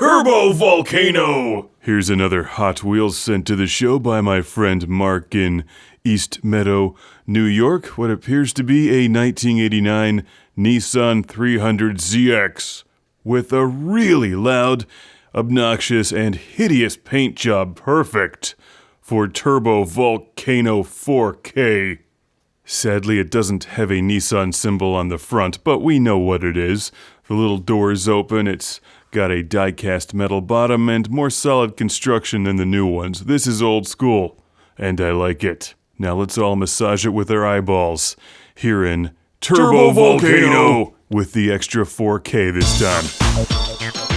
Turbo Volcano! Here's another Hot Wheels sent to the show by my friend Mark in East Meadow, New York. What appears to be a 1989 Nissan 300ZX with a really loud, obnoxious, and hideous paint job perfect for Turbo Volcano 4K. Sadly, it doesn't have a Nissan symbol on the front, but we know what it is. The little door's open, it's got a die-cast metal bottom and more solid construction than the new ones. This is old school, and I like it. Now let's all massage it with our eyeballs. Here in Turbo Volcano with the extra 4K this time.